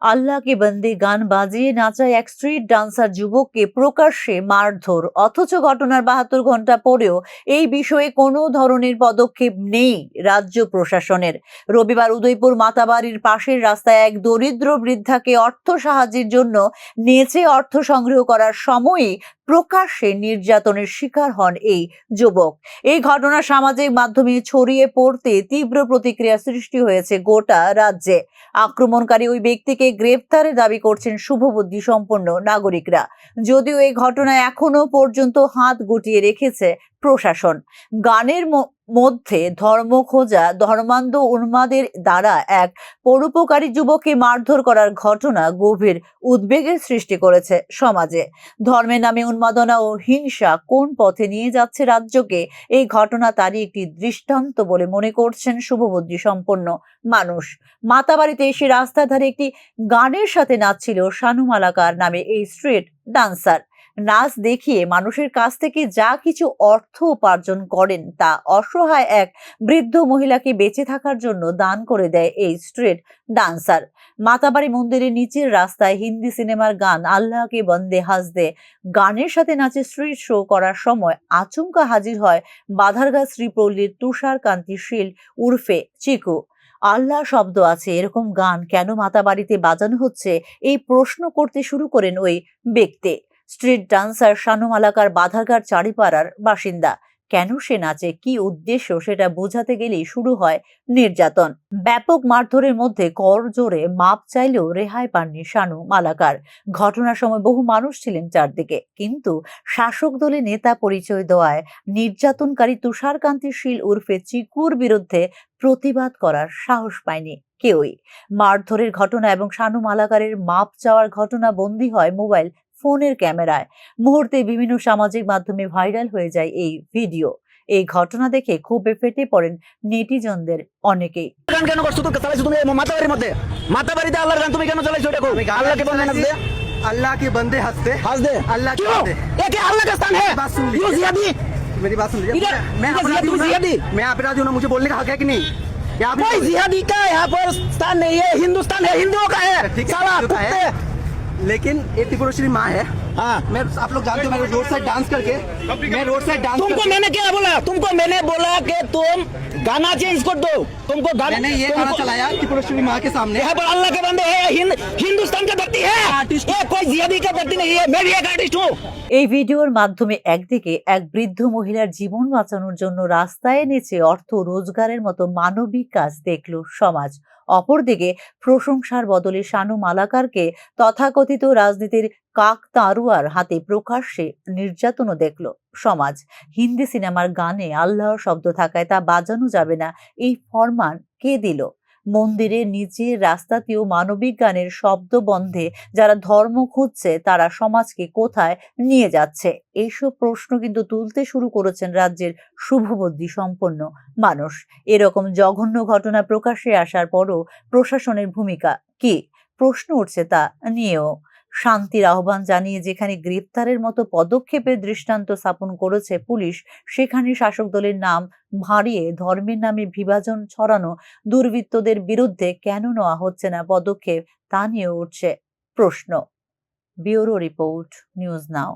আল্লাহকে বন্দে গান বাজিয়ে নাচায় এক স্ট্রিট ডান্সার যুবককে প্রকাশ্যে মারধর। অথচ ঘটনার ৭২ ঘন্টা পরেও এই বিষয়ে কোনো ধরনের পদক্ষেপ নেই রাজ্য প্রশাসনের। রবিবার উদয়পুর মাতাবাড়ির পাশের রাস্তায় এক দরিদ্র বৃদ্ধাকে অর্থ সাহায্যের জন্য নেচে অর্থ সংগ্রহ করার সময়ই প্রকাশ্যে নির্যাতনের শিকার হন এই যুবক। এই ঘটনা সামাজিক মাধ্যমে ছড়িয়ে পড়তে তীব্র প্রতিক্রিয়া সৃষ্টি হয়েছে গোটা রাজ্যে। আক্রমণকারী ওই ব্যক্তিকে গ্রেফতারের দাবি করছেন শুভবুদ্ধি সম্পন্ন নাগরিকরা। যদিও এই ঘটনায় এখনো পর্যন্ত হাত গুটিয়ে রেখেছে প্রশাসন। গানের মধ্যে ধর্ম খোঁজা ধর্মান্ধ উন্মাদের দ্বারা এক পরোপকারী যুবককে মারধর করার ঘটনা গভীর উদ্বেগের সৃষ্টি করেছে সমাজে। ধর্মের নামে উন্মাদনা ও হিংসা কোন পথে নিয়ে যাচ্ছে রাজ্যকে, এই ঘটনা তারই একটি দৃষ্টান্ত বলে মনে করছেন শুভবুদ্ধি সম্পন্ন মানুষ। মাতাবাড়িতে এসে রাস্তার ধারে একটি গানের সাথে নাচছিল শানু মালাকার নামে এই স্ট্রিট ডান্সার। নাচ দেখিয়ে মানুষের কাছ থেকে যা কিছু অর্থ উপার্জন করেন তা অসহায় এক বৃদ্ধ মহিলাকে বেঁচে থাকার জন্য দান করে দেয় এই স্ট্রিট ডান্সার। মাতাবাড়ি মন্দিরের নিচের রাস্তায় হিন্দি সিনেমার গান আল্লাহকে বন্দে হাসদে গানের সাথে নাচে স্ট্রিট শো করার সময় আচমকা হাজির হয় বাধারগাঁ শ্রীপল্লীর তুষার কান্তি শীল উর্ফে চিকু। আল্লাহ শব্দ আছে এরকম গান কেন মাতাবাড়িতে বাজানো হচ্ছে, এই প্রশ্ন করতে শুরু করেন ওই ব্যক্তি। স্ট্রিট ডান্সার শানু মালাকার বাধারঘাট চারিপাড়ার বাসিন্দা। কেন সে নাচে, কি উদ্দেশ্য সেটা বোঝাতে গেলেই শুরু হয় নির্যাতন। ব্যাপক মারধরের মধ্যে কর জোরে মাপ চাইলেও রেহাই পাননি শানু মালাকার। ঘটনার সময় বহু মানুষ ছিলেন চারদিকে, কিন্তু শাসক দলের নেতা পরিচয় দেওয়ায় নির্যাতনকারী তুষারকান্তি শীল উর্ফে চিকুর বিরুদ্ধে প্রতিবাদ করার সাহস পায়নি কেউই। মারধরের ঘটনা এবং শানু মালাকারের মাপ চাওয়ার ঘটনা বন্দী হয় মোবাইল ফোনের ক্যামেরায়। মুহূর্তে বিভিন্ন সামাজিক মাধ্যমে ভাইরাল হয়ে যায় এই ভিডিও। এই ঘটনা দেখে ক্ষোভে ফেটে পড়েন নেটিজনদের অনেকেই। গান কেন করছো? তুমি চালাইছো তুমি মাতাবাড়ির মধ্যে, মাতাবাড়িতে আল্লাহর গান তুমি কেন চালাইছো? এটা কো আল্লাহকে বন্দে নাচ দে, अल्लाह के बंदे हंसते हंस दे। अल्लाह के क्यों? बंदे। ये क्या अल्लाह का स्थान है? बात सुन लीजिए। क्यों जिहादी? मेरी बात सुन लीजिए। इधर, मैं इधर अपराधी हूं ना? जिहादी। मैं अपराधी हूं ना, मुझे बोलने का हक है कि नहीं? क्या आप कोई जिहादी का यहाँ पर स्थान नहीं है, हिंदुस्तान है, हिंदुओं का है। ठीक है, साला हिंदू का है। कुत्ते। लेकिन ये त्रिपुरेश्वरी माँ है। हाँ, मैं आप लोग जानते हो, मैं रोड साइड डांस करके मैं रोड साइड डांस तुमको मैंने क्या बोला? तुमको मैंने बोला कि तुम गाना चेंज कर दो। तुमको गाना मैंने ये गाना चलाया त्रिपुरेश्वरी माँ के सामने। यहाँ पर अल्लाह के बंदे है, हिंदुस्तान का धरती है। ये कोई जिहादी का धरती नहीं है। मैं भी एक आर्टिस्ट हूँ। এই ভিডিওর মাধ্যমে একদিকে এক বৃদ্ধ মহিলার জীবন বাঁচানোর জন্য রাস্তায় নেচে অর্থ রোজগারের মতো মানবিক কাজ দেখল সমাজ, অপরদিকে প্রশংসার বদলে শানু মালাকারকে তথাকথিত রাজনীতির কাকতাড়ুয়ার হাতে প্রকাশ্যে নির্যাতনও দেখল সমাজ। হিন্দি সিনেমার গানে আল্লাহর শব্দ থাকায় তা বাজানো যাবে না, এই ফরমান কে দিল? মন্দিরের নিচের রাস্তাতেও মানবিক গানের শব্দ বন্ধে যারা ধর্ম খুঁজছে তারা সমাজকে কোথায় নিয়ে যাচ্ছে, এইসব প্রশ্ন কিন্তু তুলতে শুরু করেছেন রাজ্যের শুভবুদ্ধি সম্পন্ন মানুষ। এরকম জঘন্য ঘটনা প্রকাশ্যে আসার পরও প্রশাসনের ভূমিকা কি, প্রশ্ন উঠছে তা নিয়েও। শান্তির আহ্বান জানিয়ে যেখানে গ্রেপ্তারের মতো পদক্ষেপের দৃষ্টান্ত স্থাপন করেছে পুলিশ, সেখানে শাসক দলের নাম ভাঁড়িয়ে ধর্মের নামে বিভাজন ছড়ানো দুর্বৃত্তদের বিরুদ্ধে কেন নেওয়া হচ্ছে না পদক্ষেপ, তা নিয়ে উঠছে প্রশ্ন। Bureau report, news now.